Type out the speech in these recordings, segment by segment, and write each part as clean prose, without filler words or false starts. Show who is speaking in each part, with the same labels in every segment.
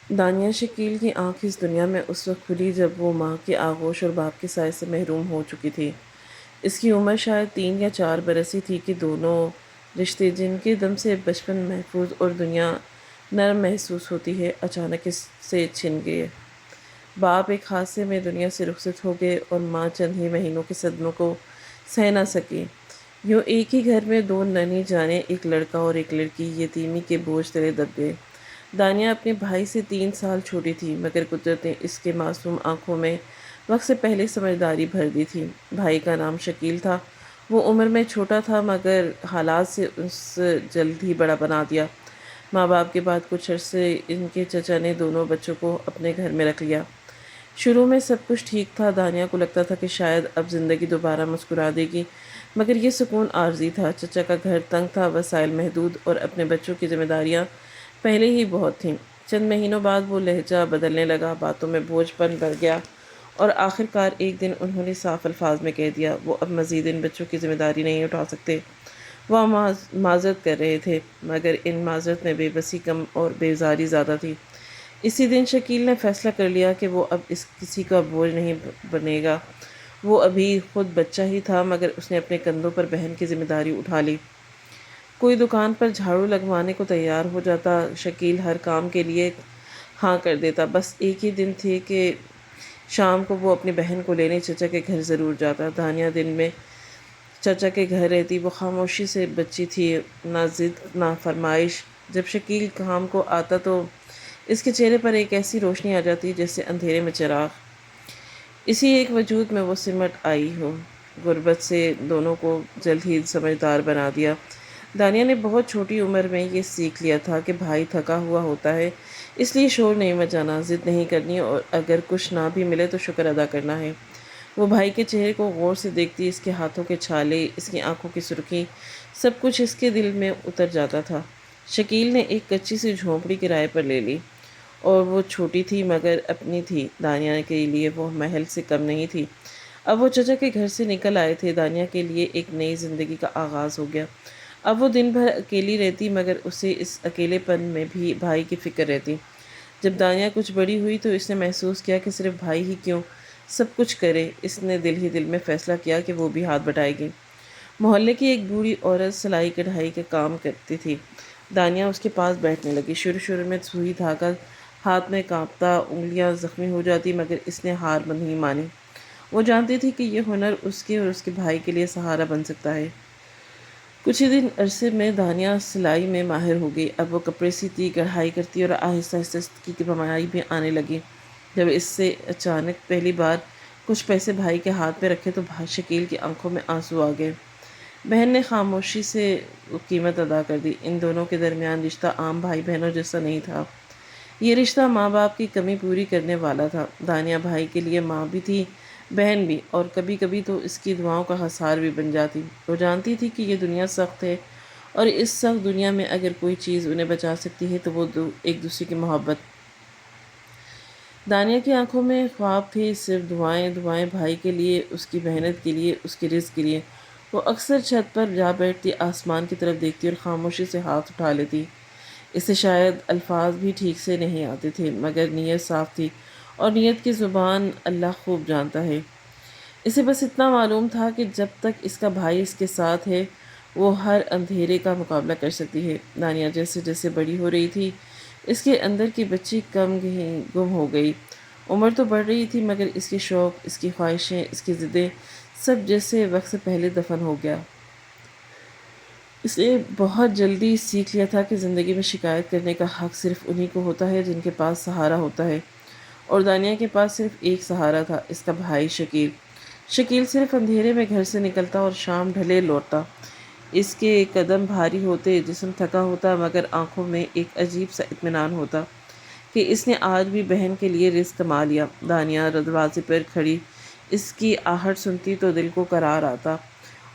Speaker 1: دانیہ شکیل کی آنکھ اس دنیا میں اس وقت کھلی جب وہ ماں کے آغوش اور باپ کے سائے سے محروم ہو چکی تھی۔ اس کی عمر شاید 3 یا 4 برس ہی تھی کہ دونوں رشتے جن کے دم سے بچپن محفوظ اور دنیا نرم محسوس ہوتی ہے اچانک اس سے چھن گئے۔ باپ ایک حادثے میں دنیا سے رخصت ہو گئے اور ماں چند ہی مہینوں کے صدموں کو سہ نہ سکی۔ یوں ایک ہی گھر میں دو ننھی جانیں، ایک لڑکا اور ایک لڑکی، یتیمی کے بوجھ تلے دب گئے۔ دانیہ اپنے بھائی سے 3 سال چھوٹی تھی، مگر قدرت نے اس کے معصوم آنکھوں میں وقت سے پہلے سمجھداری بھر دی تھی۔ بھائی کا نام شکیل تھا۔ وہ عمر میں چھوٹا تھا مگر حالات سے اس جلد ہی بڑا بنا دیا۔ ماں باپ کے بعد کچھ عرصے ان کے چچا نے دونوں بچوں کو اپنے گھر میں رکھ لیا۔ شروع میں سب کچھ ٹھیک تھا۔ دانیہ کو لگتا تھا کہ شاید اب زندگی دوبارہ مسکرا دے گی، مگر یہ سکون عارضی تھا۔ چچا کا گھر تنگ تھا، وسائل محدود اور اپنے بچوں کی ذمہ داریاں پہلے ہی بہت تھیں۔ چند مہینوں بعد وہ لہجہ بدلنے لگا، باتوں میں بوجھ پن بڑھ گیا اور آخر کار ایک دن انہوں نے صاف الفاظ میں کہہ دیا وہ اب مزید ان بچوں کی ذمہ داری نہیں اٹھا سکتے۔ وہ معذرت کر رہے تھے، مگر ان معذرت میں بے بسی کم اور بیزاری زیادہ تھی۔ اسی دن شکیل نے فیصلہ کر لیا کہ وہ اب کسی کا بوجھ نہیں بنے گا۔ وہ ابھی خود بچہ ہی تھا، مگر اس نے اپنے کندھوں پر بہن کی ذمہ داری اٹھا لی۔ کوئی دکان پر جھاڑو لگوانے کو تیار ہو جاتا، شکیل ہر کام کے لیے ہاں کر دیتا۔ بس ایک ہی دن تھی کہ شام کو وہ اپنی بہن کو لینے چچا کے گھر ضرور جاتا۔ دانیہ دن میں چچا کے گھر رہتی، وہ خاموشی سے بچی تھی، نہ ضد نہ فرمائش۔ جب شکیل کام کو آتا تو اس کے چہرے پر ایک ایسی روشنی آ جاتی جیسے اندھیرے میں چراغ۔ اسی ایک وجود میں وہ سمٹ آئی ہو۔ غربت سے دونوں کو جلد ہی سمجھدار بنا دیا۔ دانیہ نے بہت چھوٹی عمر میں یہ سیکھ لیا تھا کہ بھائی تھکا ہوا ہوتا ہے، اس لیے شور نہیں مچانا، ضد نہیں کرنی اور اگر کچھ نہ بھی ملے تو شکر ادا کرنا ہے۔ وہ بھائی کے چہرے کو غور سے دیکھتی، اس کے ہاتھوں کے چھالے، اس کی آنکھوں کی سرخی، سب کچھ اس کے دل میں اتر جاتا تھا۔ شکیل نے ایک کچی سی جھونپڑی کرائے پر لے لی، اور وہ چھوٹی تھی مگر اپنی تھی۔ دانیہ کے لیے وہ محل سے کم نہیں تھی۔ اب وہ چچا کے گھر سے نکل آئے تھے، دانیہ کے لیے ایک نئی زندگی کا آغاز ہو گیا۔ اب وہ دن بھر اکیلی رہتی، مگر اسے اس اکیلے پن میں بھی بھائی کی فکر رہتی۔ جب دانیہ کچھ بڑی ہوئی تو اس نے محسوس کیا کہ صرف بھائی ہی کیوں، سب کچھ کرے۔ اس نے دل ہی دل میں فیصلہ کیا کہ وہ بھی ہاتھ بٹائے گی۔ محلے کی ایک بوڑھی عورت سلائی کڑھائی کا کام کرتی تھی۔ دانیہ اس کے پاس بیٹھنے لگی۔ شروع میں سوئی دھاگا ہاتھ میں کانپتا، انگلیاں زخمی ہو جاتی، مگر اس نے ہار نہیں مانی۔ وہ جانتی تھی کہ یہ ہنر اس کے اور اس کے بھائی کے لیے سہارا بن سکتا ہے۔ کچھ ہی دن عرصے میں دانیہ سلائی میں ماہر ہو گئی۔ اب وہ کپڑے سیتی، کڑھائی کرتی اور آہستہ آہستہ اس کی کمائی بھی آنے لگی۔ جب اس سے اچانک پہلی بار کچھ پیسے بھائی کے ہاتھ میں رکھے تو شکیل کی آنکھوں میں آنسو آ گئے۔ بہن نے خاموشی سے قیمت ادا کر دی۔ ان دونوں کے درمیان رشتہ عام بھائی بہنوں جیسا نہیں تھا، یہ رشتہ ماں باپ کی کمی پوری کرنے والا تھا۔ دانیہ بھائی کے لیے ماں بھی تھی، بہن بھی، اور کبھی کبھی تو اس کی دعاؤں کا حصار بھی بن جاتی۔ وہ جانتی تھی کہ یہ دنیا سخت ہے، اور اس سخت دنیا میں اگر کوئی چیز انہیں بچا سکتی ہے تو وہ ایک دوسرے کی محبت۔ دانیہ کی آنکھوں میں خواب تھے، صرف دعائیں، دعائیں بھائی کے لیے، اس کی محنت کے لیے، اس کے رزق کے لیے۔ وہ اکثر چھت پر جا بیٹھتی، آسمان کی طرف دیکھتی اور خاموشی سے ہاتھ اٹھا لیتی۔ اسے شاید الفاظ بھی ٹھیک سے نہیں آتے تھے، مگر نیت صاف تھی، اور نیت کی زبان اللہ خوب جانتا ہے۔ اسے بس اتنا معلوم تھا کہ جب تک اس کا بھائی اس کے ساتھ ہے، وہ ہر اندھیرے کا مقابلہ کر سکتی ہے۔ دانیہ جیسے جیسے بڑی ہو رہی تھی، اس کے اندر کی بچی گم ہو گئی۔ عمر تو بڑھ رہی تھی، مگر اس کے شوق، اس کی خواہشیں، اس کی ضدیں، سب جیسے وقت سے پہلے دفن ہو گیا۔ اس نے بہت جلدی سیکھ لیا تھا کہ زندگی میں شکایت کرنے کا حق صرف انہی کو ہوتا ہے جن کے پاس سہارا ہوتا ہے، اور دانیہ کے پاس صرف ایک سہارا تھا، اس کا بھائی شکیل۔ شکیل صرف اندھیرے میں گھر سے نکلتا اور شام ڈھلے لوٹتا۔ اس کے قدم بھاری ہوتے، جسم تھکا ہوتا، مگر آنکھوں میں ایک عجیب سا اطمینان ہوتا کہ اس نے آج بھی بہن کے لیے رزق کما لیا۔ دانیہ دروازے پر کھڑی اس کی آہٹ سنتی تو دل کو قرار آتا۔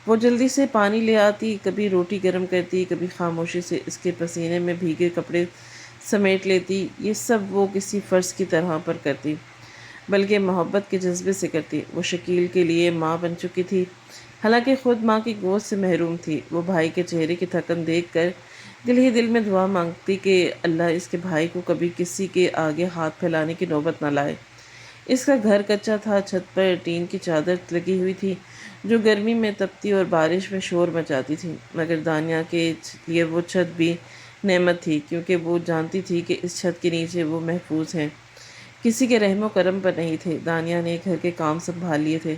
Speaker 1: وہ جلدی سے پانی لے آتی، کبھی روٹی گرم کرتی، کبھی خاموشی سے اس کے پسینے میں بھیگے کپڑے سمیٹ لیتی۔ یہ سب وہ کسی فرض کی طرح پر کرتی، بلکہ محبت کے جذبے سے کرتی۔ وہ شکیل کے لیے ماں بن چکی تھی، حالانکہ خود ماں کی گود سے محروم تھی۔ وہ بھائی کے چہرے کی تھکن دیکھ کر دل ہی دل میں دعا مانگتی کہ اللہ اس کے بھائی کو کبھی کسی کے آگے ہاتھ پھیلانے کی نوبت نہ لائے۔ اس کا گھر کچا تھا، چھت پر ٹین کی چادر لگی ہوئی تھی جو گرمی میں تپتی اور بارش میں شور مچاتی تھی، مگر دانیہ کے لیے وہ چھت بھی نعمت تھی، کیونکہ وہ جانتی تھی کہ اس چھت کے نیچے وہ محفوظ ہیں، کسی کے رحم و کرم پر نہیں تھے۔ دانیہ نے گھر کے کام سنبھال لیے تھے۔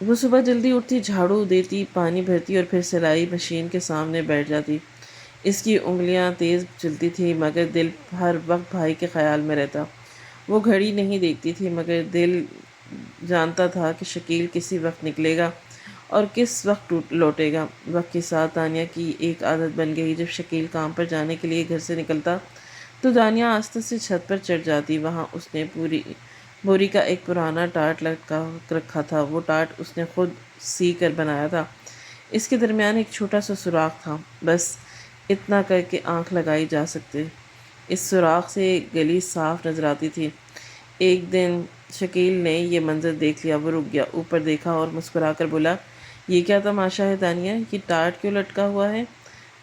Speaker 1: وہ صبح جلدی اٹھتی، جھاڑو دیتی، پانی بھرتی اور پھر سلائی مشین کے سامنے بیٹھ جاتی۔ اس کی انگلیاں تیز چلتی تھیں، مگر دل ہر وقت بھائی کے خیال میں رہتا۔ وہ گھڑی نہیں دیکھتی تھی، مگر دل جانتا تھا کہ شکیل کسی وقت نکلے گا اور کس وقت لوٹے گا۔ وقت کے ساتھ دانیہ کی ایک عادت بن گئی، جب شکیل کام پر جانے کے لیے گھر سے نکلتا تو دانیہ آستہ سے چھت پر چڑھ جاتی۔ وہاں اس نے بوری کا ایک پرانا ٹاٹ لٹکا رکھا تھا۔ وہ ٹاٹ اس نے خود سی کر بنایا تھا۔ اس کے درمیان ایک چھوٹا سا سوراخ تھا، بس اتنا کر کے آنکھ لگائی جا سکتے۔ اس سوراخ سے گلی صاف نظر آتی تھی۔ ایک دن شکیل نے یہ منظر دیکھ لیا۔ وہ رک گیا، اوپر دیکھا اور مسکرا کر بولا، یہ کیا تماشا ہے دانیہ؟ یہ ٹاٹ کیوں لٹکا ہوا ہے؟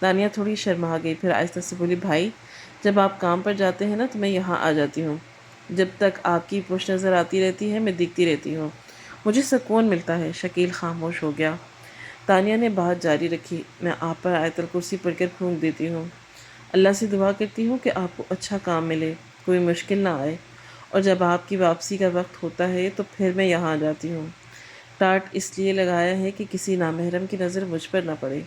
Speaker 1: دانیہ تھوڑی شرما گئی، پھر آہستہ سے بولی، بھائی جب آپ کام پر جاتے ہیں نا تو میں یہاں آ جاتی ہوں۔ جب تک آپ کی پشت نظر آتی رہتی ہے میں دیکھتی رہتی ہوں، مجھے سکون ملتا ہے۔ شکیل خاموش ہو گیا۔ دانیہ نے بات جاری رکھی، میں آپ پر آیت الکرسی پڑھ کر پھونک دیتی ہوں۔ اللہ سے دعا کرتی ہوں کہ آپ کو اچھا کام ملے، کوئی مشکل نہ آئے، اور جب آپ کی واپسی کا وقت ہوتا ہے تو پھر میں یہاں آ جاتی ہوں۔ ٹاٹ اس لیے لگایا ہے کہ کسی نامحرم کی نظر مجھ پر نہ پڑے۔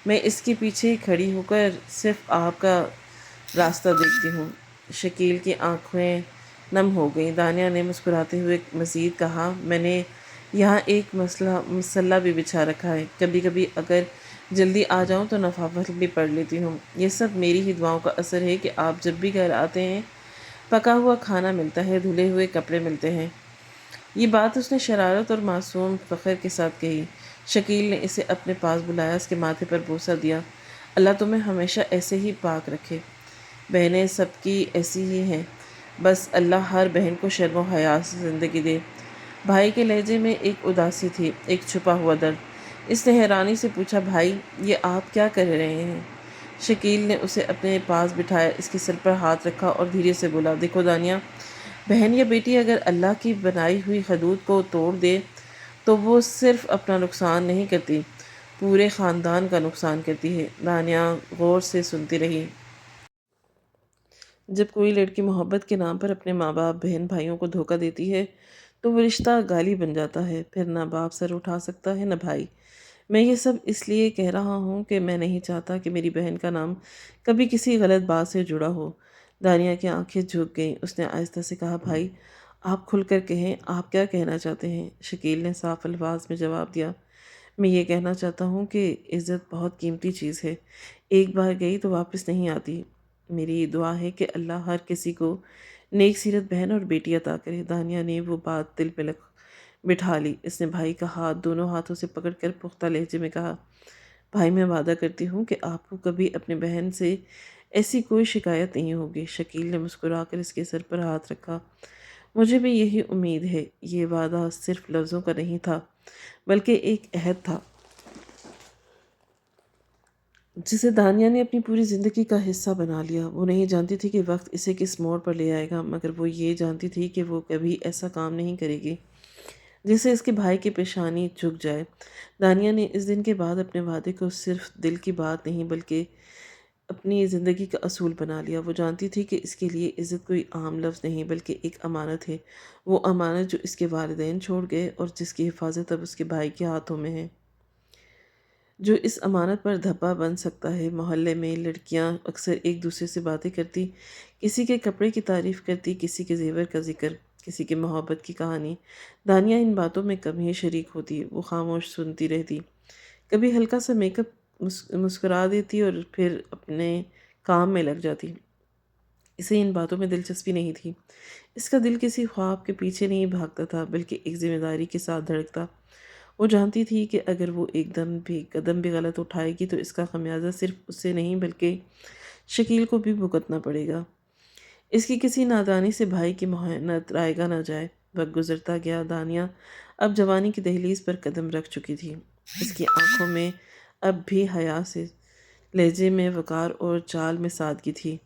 Speaker 1: میں اس کے پیچھے کھڑی ہو کر صرف آپ کا راستہ دیکھتی ہوں۔ شکیل کی آنکھیں نم ہو گئیں۔ دانیہ نے مسکراتے ہوئے مزید کہا، میں نے یہاں ایک مسلح بھی بچھا رکھا ہے، کبھی کبھی اگر جلدی آ جاؤں تو نوافل بھی پڑھ لیتی ہوں۔ یہ سب میری ہی دعاؤں کا اثر ہے کہ آپ جب بھی گھر آتے ہیں پکا ہوا کھانا ملتا ہے، دھلے ہوئے کپڑے ملتے ہیں۔ یہ بات اس نے شرارت اور معصوم فخر کے ساتھ کہی۔ شکیل نے اسے اپنے پاس بلایا، اس کے ماتھے پر بوسہ دیا۔ اللہ تمہیں ہمیشہ ایسے ہی پاک رکھے۔ بہنیں سب کی ایسی ہی ہیں، بس اللہ ہر بہن کو شرم و حیا سے زندگی دے۔ بھائی کے لہجے میں ایک اداسی تھی، ایک چھپا ہوا درد۔ اس نے حیرانی سے پوچھا، بھائی یہ آپ کیا کر رہے ہیں؟ شکیل نے اسے اپنے پاس بٹھایا، اس کے سر پر ہاتھ رکھا اور دھیرے سے بولا، دیکھو دانیہ، بہن یا بیٹی اگر اللہ کی بنائی ہوئی حدود کو توڑ دے تو وہ صرف اپنا نقصان نہیں کرتی، پورے خاندان کا نقصان کرتی ہے۔ دانیہ غور سے سنتی رہی۔ جب کوئی لڑکی محبت کے نام پر اپنے ماں باپ، بہن بھائیوں کو دھوکہ دیتی ہے تو وہ رشتہ گالی بن جاتا ہے، پھر نہ باپ سر اٹھا سکتا ہے نہ بھائی۔ میں یہ سب اس لیے کہہ رہا ہوں کہ میں نہیں چاہتا کہ میری بہن کا نام کبھی کسی غلط بات سے جڑا ہو۔ دانیہ کی آنکھیں جھک گئیں۔ اس نے آہستہ سے کہا، بھائی آپ کھل کر کہیں، آپ کیا کہنا چاہتے ہیں؟ شکیل نے صاف الفاظ میں جواب دیا، میں یہ کہنا چاہتا ہوں کہ عزت بہت قیمتی چیز ہے، ایک بار گئی تو واپس نہیں آتی۔ میری دعا ہے کہ اللہ ہر کسی کو نیک سیرت بہن اور بیٹی عطا کرے۔ دانیہ نے وہ بات دل پہ بٹھا لی۔ اس نے بھائی کا ہاتھ دونوں ہاتھوں سے پکڑ کر پختہ لہجے میں کہا، بھائی میں وعدہ کرتی ہوں کہ آپ کو کبھی اپنی بہن سے ایسی کوئی شکایت نہیں ہوگی۔ شکیل نے مسکرا کر اس کے سر پر ہاتھ رکھا، مجھے بھی یہی امید ہے۔ یہ وعدہ صرف لفظوں کا نہیں تھا بلکہ ایک عہد تھا جسے دانیہ نے اپنی پوری زندگی کا حصہ بنا لیا۔ وہ نہیں جانتی تھی کہ وقت اسے کس موڑ پر لے آئے گا، مگر وہ یہ جانتی تھی کہ وہ کبھی ایسا کام نہیں کرے گی جس سے اس کے بھائی کی پیشانی جھک جائے۔ دانیہ نے اس دن کے بعد اپنے وعدے کو صرف دل کی بات نہیں بلکہ اپنی زندگی کا اصول بنا لیا۔ وہ جانتی تھی کہ اس کے لیے عزت کوئی عام لفظ نہیں بلکہ ایک امانت ہے، وہ امانت جو اس کے والدین چھوڑ گئے اور جس کی حفاظت اب اس کے بھائی کے ہاتھوں میں ہے، جو اس امانت پر دھبا بن سکتا ہے۔ محلے میں لڑکیاں اکثر ایک دوسرے سے باتیں کرتی، کسی کے کپڑے کی تعریف کرتی، کسی کے زیور کا ذکر، کسی کے محبت کی کہانی۔ دانیہ ان باتوں میں کم ہی شریک ہوتی، وہ خاموش سنتی رہتی، کبھی ہلکا سا میک اپ مسکرا دیتی اور پھر اپنے کام میں لگ جاتی۔ اسے ان باتوں میں دلچسپی نہیں تھی، اس کا دل کسی خواب کے پیچھے نہیں بھاگتا تھا بلکہ ایک ذمہ داری کے ساتھ دھڑکتا۔ وہ جانتی تھی کہ اگر وہ ایک قدم بھی غلط اٹھائے گی تو اس کا خمیازہ صرف اس سے نہیں بلکہ شکیل کو بھی بھگتنا پڑے گا۔ اس کی کسی نادانی سے بھائی کی محنت رائے گا نہ جائے۔ وقت گزرتا گیا، دانیہ اب جوانی کی دہلیز پر قدم رکھ چکی تھی۔ اس کی آنکھوں میں اب بھی حیا سے لہجے میں وقار اور چال میں سادگی تھی۔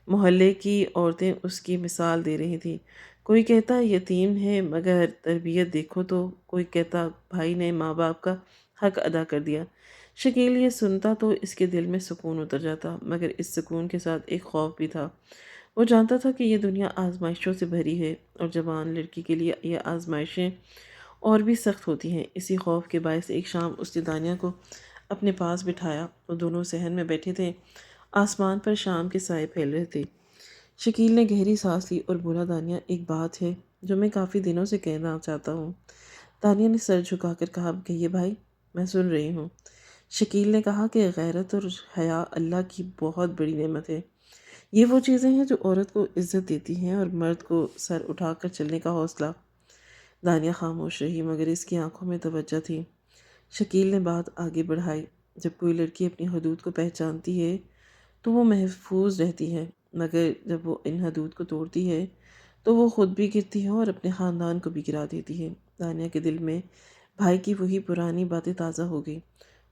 Speaker 1: محلے کی عورتیں اس کی مثال دے رہی تھیں۔ کوئی کہتا یتیم ہے مگر تربیت دیکھو تو، کوئی کہتا بھائی نے ماں باپ کا حق ادا کر دیا۔ شکیل یہ سنتا تو اس کے دل میں سکون اتر جاتا، مگر اس سکون کے ساتھ ایک خوف بھی تھا۔ وہ جانتا تھا کہ یہ دنیا آزمائشوں سے بھری ہے، اور جوان لڑکی کے لیے یہ آزمائشیں اور بھی سخت ہوتی ہیں۔ اسی خوف کے باعث ایک شام اس نے دانیہ کو اپنے پاس بٹھایا۔ وہ دونوں صحن میں بیٹھے تھے، آسمان پر شام کے سائے پھیل رہے تھے۔ شکیل نے گہری سانس لی اور بولا، دانیہ ایک بات ہے جو میں کافی دنوں سے کہنا چاہتا ہوں۔ دانیہ نے سر جھکا کر کہا، کہیے بھائی، میں سن رہی ہوں۔ شکیل نے کہا کہ غیرت اور حیا اللہ کی بہت بڑی نعمت ہے۔ یہ وہ چیزیں ہیں جو عورت کو عزت دیتی ہیں اور مرد کو سر اٹھا کر چلنے کا حوصلہ۔ دانیہ خاموش رہی، مگر اس کی آنکھوں میں توجہ تھی۔ شکیل نے بات آگے بڑھائی، جب کوئی لڑکی اپنی حدود کو پہچانتی ہے تو وہ محفوظ رہتی ہے، مگر جب وہ ان حدود کو توڑتی ہے تو وہ خود بھی گرتی ہے اور اپنے خاندان کو بھی گرا دیتی ہے۔ دانیہ کے دل میں بھائی کی وہی پرانی باتیں تازہ ہو گئی۔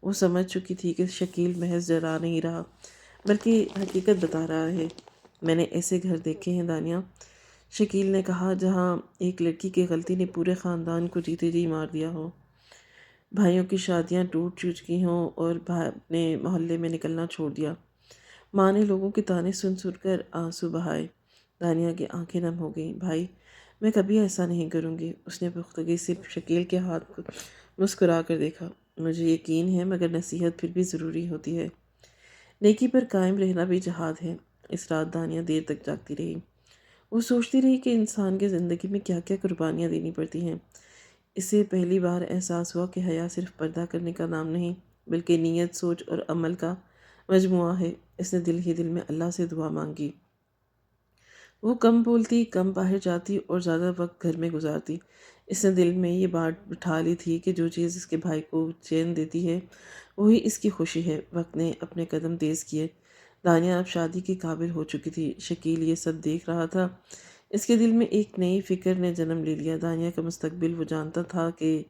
Speaker 1: وہ سمجھ چکی تھی کہ شکیل محض ڈرا نہیں رہا بلکہ حقیقت بتا رہا ہے۔ میں نے ایسے گھر دیکھے ہیں دانیہ، شکیل نے کہا، جہاں ایک لڑکی کی غلطی نے پورے خاندان کو جیتے جی مار دیا ہو۔ بھائیوں کی شادیاں ٹوٹ چکی ہوں اور بھائی نے محلے میں نکلنا چھوڑ دیا۔ ماں نے لوگوں کے تانے سن سن کر آنسو بہائے۔ دانیہ کی آنکھیں نم ہو گئیں۔ بھائی، میں کبھی ایسا نہیں کروں گی۔ اس نے پختگی سے شکیل کے ہاتھ کو مسکرا کر دیکھا۔ مجھے یقین ہے، مگر نصیحت پھر بھی ضروری ہوتی ہے۔ نیکی پر قائم رہنا بھی جہاد ہے۔ اس رات دانیہ دیر تک جاگتی رہی۔ وہ سوچتی رہی کہ انسان کی زندگی میں کیا کیا قربانیاں دینی پڑتی ہیں۔ اسے پہلی بار احساس ہوا کہ حیا صرف پردہ کرنے کا نام نہیں، بلکہ نیت، سوچ اور عمل کا مجموعہ ہے۔ اس نے دل ہی دل میں اللہ سے دعا مانگی۔ وہ کم بولتی، کم باہر جاتی اور زیادہ وقت گھر میں گزارتی۔ اس نے دل میں یہ بات بٹھا لی تھی کہ جو چیز اس کے بھائی کو چین دیتی ہے وہی اس کی خوشی ہے۔ وقت نے اپنے قدم تیز کیے۔ دانیہ اب شادی کے قابل ہو چکی تھی۔ شکیل یہ سب دیکھ رہا تھا۔ اس کے دل میں ایک نئی فکر نے جنم لے لیا۔ دانیہ کا مستقبل وہ جانتا تھا کہ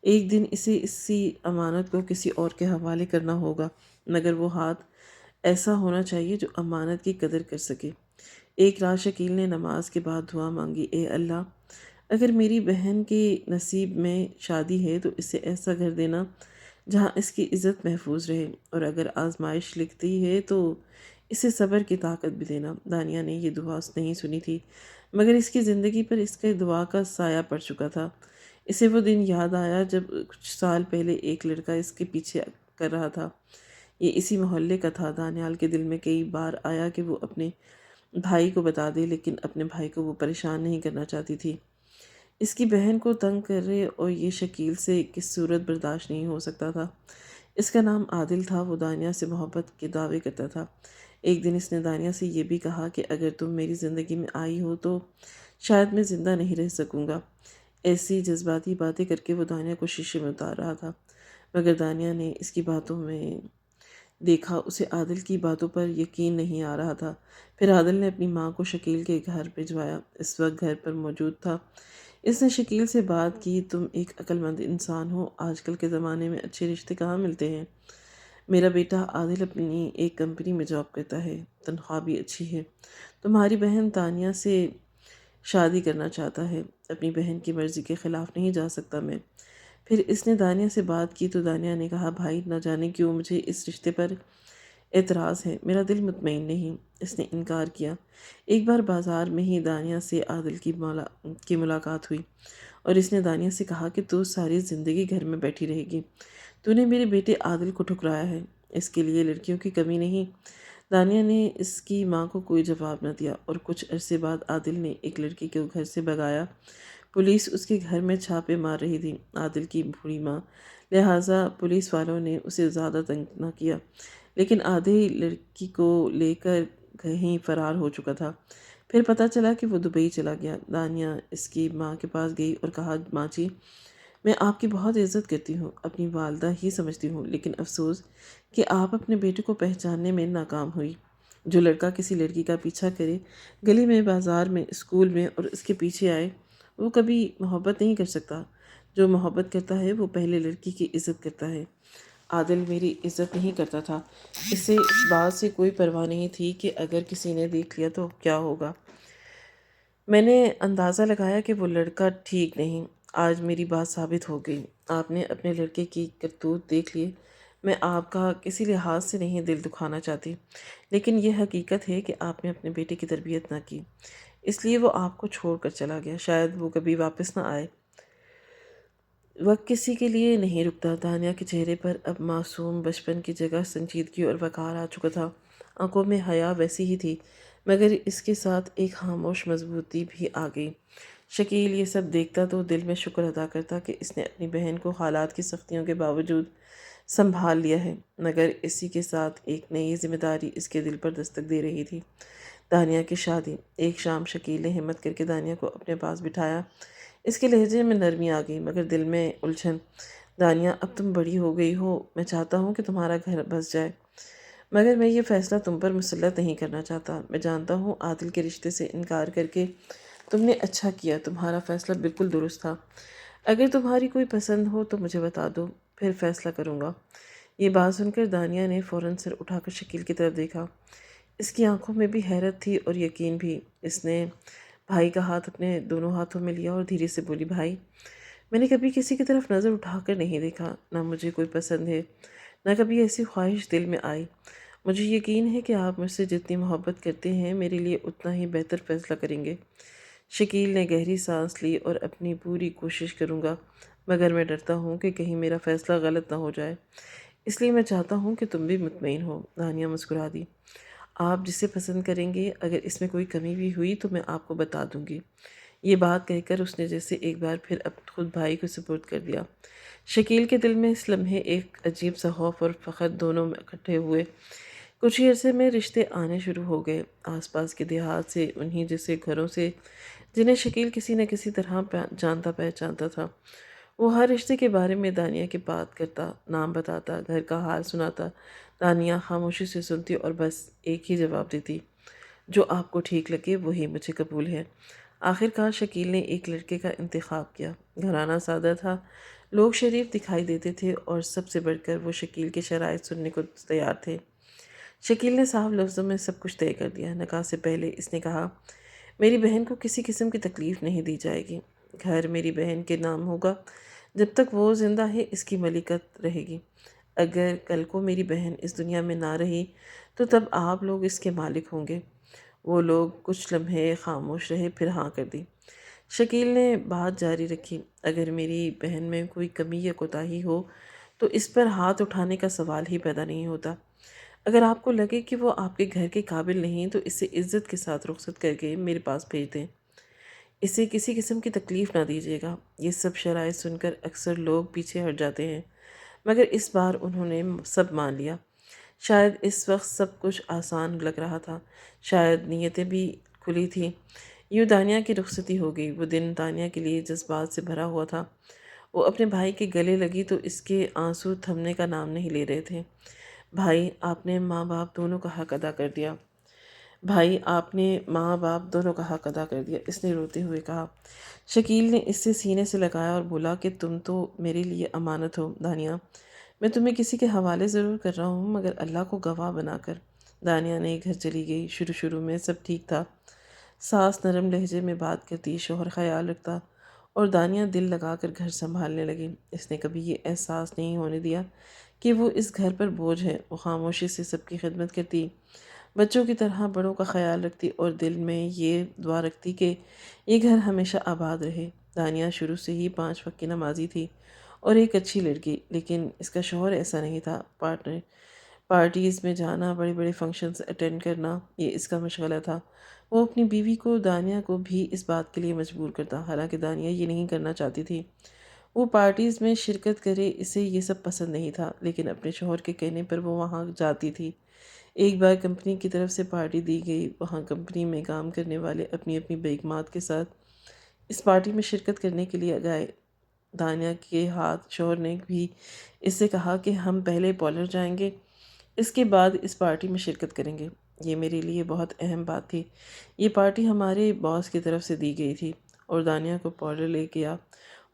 Speaker 1: ایک دن اسے اسی امانت کو کسی اور کے حوالے کرنا ہوگا، مگر وہ ہاتھ ایسا ہونا چاہیے جو امانت کی قدر کر سکے۔ ایک رات شکیل نے نماز کے بعد دعا مانگی، اے اللہ، اگر میری بہن کے نصیب میں شادی ہے تو اسے ایسا گھر دینا جہاں اس کی عزت محفوظ رہے، اور اگر آزمائش لکھتی ہے تو اسے صبر کی طاقت بھی دینا۔ دانیہ نے یہ دعا نہیں سنی تھی، مگر اس کی زندگی پر اس کے دعا کا سایہ پڑ چکا تھا۔ اسے وہ دن یاد آیا جب کچھ سال پہلے ایک لڑکا اس کے پیچھے کر رہا تھا۔ یہ اسی محلے کا تھا۔ دانیال کے دل میں کئی بار آیا کہ وہ اپنے بھائی کو بتا دے، لیکن اپنے بھائی کو وہ پریشان نہیں کرنا چاہتی تھی۔ اس کی بہن کو تنگ کر رہے اور یہ شکیل سے کس صورت برداشت نہیں ہو سکتا تھا۔ اس کا نام عادل تھا۔ وہ دانیہ سے محبت کے دعوے کرتا تھا۔ ایک دن اس نے دانیہ سے یہ بھی کہا کہ اگر تم میری زندگی میں آئی ہو تو شاید میں زندہ نہیں رہ سکوں گا۔ ایسی جذباتی باتیں کر کے وہ دانیہ کو شیشے میں اتار رہا تھا، مگر دانیہ نے اس کی باتوں میں دیکھا اسے عادل کی باتوں پر یقین نہیں آ رہا تھا۔ پھر عادل نے اپنی ماں کو شکیل کے گھر بھجوایا۔ اس وقت گھر پر موجود تھا۔ اس نے شکیل سے بات کی، تم ایک عقل مند انسان ہو، آج کل کے زمانے میں اچھے رشتے کہاں ملتے ہیں؟ میرا بیٹا عادل اپنی ایک کمپنی میں جاب کرتا ہے، تنخواہ بھی اچھی ہے۔ تمہاری بہن دانیہ سے شادی کرنا چاہتا ہے، اپنی بہن کی مرضی کے خلاف نہیں جا سکتا میں۔ پھر اس نے دانیہ سے بات کی تو دانیہ نے کہا، بھائی، نہ جانے کیوں مجھے اس رشتے پر اعتراض ہے، میرا دل مطمئن نہیں۔ اس نے انکار کیا۔ ایک بار بازار میں ہی دانیہ سے عادل کی ملاقات ہوئی، اور اس نے دانیہ سے کہا کہ تو ساری زندگی گھر میں بیٹھی رہے گی، تو نے میرے بیٹے عادل کو ٹھکرایا ہے، اس کے لیے لڑکیوں کی کمی نہیں۔ دانیہ نے اس کی ماں کو کوئی جواب نہ دیا، اور کچھ عرصے بعد عادل نے ایک لڑکی کو گھر سے بھگایا۔ پولیس اس کے گھر میں چھاپے مار رہی تھی، عادل کی بوڑھی ماں، لہٰذا پولیس والوں نے اسے زیادہ تنگ نہ کیا، لیکن آدھے لڑکی کو لے کر کہیں فرار ہو چکا تھا۔ پھر پتہ چلا کہ وہ دبئی چلا گیا۔ دانیہ اس کی ماں کے پاس گئی اور کہا، ماں جی، میں آپ کی بہت عزت کرتی ہوں، اپنی والدہ ہی سمجھتی ہوں، لیکن افسوس کہ آپ اپنے بیٹے کو پہچاننے میں ناکام ہوئی۔ جو لڑکا کسی لڑکی کا پیچھا کرے، گلی میں، بازار میں، اسکول میں، اور اس کے پیچھے آئے، وہ کبھی محبت نہیں کر سکتا۔ جو محبت کرتا ہے وہ پہلے لڑکی کی عزت کرتا ہے۔ عادل میری عزت نہیں کرتا تھا، اسے اس بات سے کوئی پرواہ نہیں تھی کہ اگر کسی نے دیکھ لیا تو کیا ہوگا۔ میں نے اندازہ لگایا کہ وہ لڑکا ٹھیک نہیں۔ آج میری بات ثابت ہو گئی۔ آپ نے اپنے لڑکے کی کرتوت دیکھ لیے۔ میں آپ کا کسی لحاظ سے نہیں دل دکھانا چاہتی، لیکن یہ حقیقت ہے کہ آپ نے اپنے بیٹے کی تربیت نہ کی، اس لیے وہ آپ کو چھوڑ کر چلا گیا۔ شاید وہ کبھی واپس نہ آئے۔ وقت کسی کے لیے نہیں رکتا۔ دانیہ کے چہرے پر اب معصوم بچپن کی جگہ سنجیدگی اور وقار آ چکا تھا۔ آنکھوں میں حیا ویسی ہی تھی، مگر اس کے ساتھ ایک خاموش مضبوطی بھی آ گئی۔ شکیل یہ سب دیکھتا تو دل میں شکر ادا کرتا کہ اس نے اپنی بہن کو حالات کی سختیوں کے باوجود سنبھال لیا ہے، مگر اسی کے ساتھ ایک نئی ذمہ داری اس کے دل پر دستک دے رہی تھی۔ دانیہ کی شادی۔ ایک شام شکیل نے ہمت کر کے دانیہ کو اپنے پاس بٹھایا۔ اس کے لہجے میں نرمی آ گئی، مگر دل میں الجھن۔ دانیہ، اب تم بڑی ہو گئی ہو، میں چاہتا ہوں کہ تمہارا گھر بس جائے، مگر میں یہ فیصلہ تم پر مسلط نہیں کرنا چاہتا۔ میں جانتا ہوں عادل کے رشتے سے انکار کر کے تم نے اچھا کیا، تمہارا فیصلہ بالکل درست تھا۔ اگر تمہاری کوئی پسند ہو تو مجھے بتا دو، پھر فیصلہ کروں گا۔ یہ بات سن کر دانیہ نے فوراً سر اٹھا کر شکیل کی طرف دیکھا۔ اس کی آنکھوں میں بھی حیرت تھی اور یقین بھی۔ اس نے بھائی کا ہاتھ اپنے دونوں ہاتھوں میں لیا اور دھیرے سے بولی، بھائی، میں نے کبھی کسی کی طرف نظر اٹھا کر نہیں دیکھا، نہ مجھے کوئی پسند ہے، نہ کبھی ایسی خواہش دل میں آئی۔ مجھے یقین ہے کہ آپ مجھ سے جتنی محبت کرتے ہیں میرے لیے اتنا ہی بہتر فیصلہ کریں گے۔ شکیل نے گہری سانس لی اور اپنی پوری کوشش کروں گا، مگر میں ڈرتا ہوں کہ کہیں میرا فیصلہ غلط نہ ہو جائے، اس لیے میں چاہتا ہوں کہ تم بھی مطمئن ہو۔ دانیہ مسکرا دی۔ آپ جسے پسند کریں گے، اگر اس میں کوئی کمی بھی ہوئی تو میں آپ کو بتا دوں گی۔ یہ بات کہہ کر اس نے جیسے ایک بار پھر خود بھائی کو سپرد کر دیا۔ شکیل کے دل میں اس لمحے ایک عجیب سا خوف اور فخر دونوں میں اکٹھے ہوئے۔ کچھ ہی عرصے میں رشتے آنے شروع ہو گئے، آس پاس کے دیہات سے، انہی جیسے گھروں سے جنہیں شکیل کسی نہ کسی طرح جانتا پہچانتا تھا۔ وہ ہر رشتے کے بارے میں دانیہ کی بات کرتا، نام بتاتا، گھر کا حال سناتا۔ دانیہ خاموشی سے سنتی اور بس ایک ہی جواب دیتی، جو آپ کو ٹھیک لگے وہی مجھے قبول ہے۔ آخر کار شکیل نے ایک لڑکے کا انتخاب کیا۔ گھرانہ سادہ تھا، لوگ شریف دکھائی دیتے تھے اور سب سے بڑھ کر وہ شکیل کے شرائط سننے کو تیار تھے۔ شکیل نے صاف لفظوں میں سب کچھ طے کر دیا۔ نکاح سے پہلے اس نے کہا، میری بہن کو کسی قسم کی تکلیف نہیں دی جائے گی۔ گھر میری بہن کے نام ہوگا، جب تک وہ زندہ ہے اس کی ملکیت رہے گی۔ اگر کل کو میری بہن اس دنیا میں نہ رہی تو تب آپ لوگ اس کے مالک ہوں گے۔ وہ لوگ کچھ لمحے خاموش رہے، پھر ہاں کر دی۔ شکیل نے بات جاری رکھی، اگر میری بہن میں کوئی کمی یا کوتاہی ہو تو اس پر ہاتھ اٹھانے کا سوال ہی پیدا نہیں ہوتا۔ اگر آپ کو لگے کہ وہ آپ کے گھر کے قابل نہیں تو اسے عزت کے ساتھ رخصت کر کے میرے پاس بھیج دیں۔ اسے کسی قسم کی تکلیف نہ دیجیے گا۔ یہ سب شرائط سن کر اکثر لوگ پیچھے ہٹ جاتے ہیں، مگر اس بار انہوں نے سب مان لیا۔ شاید اس وقت سب کچھ آسان لگ رہا تھا، شاید نیتیں بھی کھلی تھیں۔ یوں دانیہ کی رخصتی ہو گئی۔ وہ دن دانیہ کے لیے جذبات سے بھرا ہوا تھا۔ وہ اپنے بھائی کے گلے لگی تو اس کے آنسو تھمنے کا نام نہیں لے رہے تھے۔ بھائی، آپ نے ماں باپ دونوں کا حق ادا کر دیا۔ بھائی، آپ نے ماں باپ دونوں کا حق ادا کر دیا، اس نے روتے ہوئے کہا۔ شکیل نے اس سے سینے سے لگایا اور بولا کہ تم تو میرے لیے امانت ہو دانیہ۔ میں تمہیں کسی کے حوالے ضرور کر رہا ہوں، مگر اللہ کو گواہ بنا کر۔ دانیہ نے گھر چلی گئی۔ شروع میں سب ٹھیک تھا۔ ساس نرم لہجے میں بات کرتی، شوہر خیال رکھتا اور دانیہ دل لگا کر گھر سنبھالنے لگی۔ اس نے کبھی یہ احساس نہیں ہونے دیا کہ وہ اس گھر پر بوجھ ہے۔ وہ خاموشی سے سب کی خدمت کرتی، بچوں کی طرح بڑوں کا خیال رکھتی اور دل میں یہ دعا رکھتی کہ یہ گھر ہمیشہ آباد رہے۔ دانیہ شروع سے ہی 5 وقت کی نمازی تھی اور ایک اچھی لڑکی، لیکن اس کا شوہر ایسا نہیں تھا۔ پارٹیز میں جانا، بڑے بڑے فنکشنز اٹینڈ کرنا، یہ اس کا مشغلہ تھا۔ وہ اپنی بیوی کو، دانیہ کو بھی اس بات کے لیے مجبور کرتا، حالانکہ دانیہ یہ نہیں کرنا چاہتی تھی۔ وہ پارٹیز میں شرکت کرے، اسے یہ سب پسند نہیں تھا، لیکن اپنے شوہر کے کہنے پر وہ وہاں جاتی تھی۔ ایک بار کمپنی کی طرف سے پارٹی دی گئی، وہاں کمپنی میں کام کرنے والے اپنی اپنی بیگمات کے ساتھ اس پارٹی میں شرکت کرنے کے لیے گئے۔ دانیہ کے ہاتھ شوہر نے بھی اس سے کہا کہ ہم پہلے پارلر جائیں گے، اس کے بعد اس پارٹی میں شرکت کریں گے۔ یہ میرے لیے بہت اہم بات تھی۔ یہ پارٹی ہمارے باس کی طرف سے دی گئی تھی اور دانیہ کو پارلر لے گیا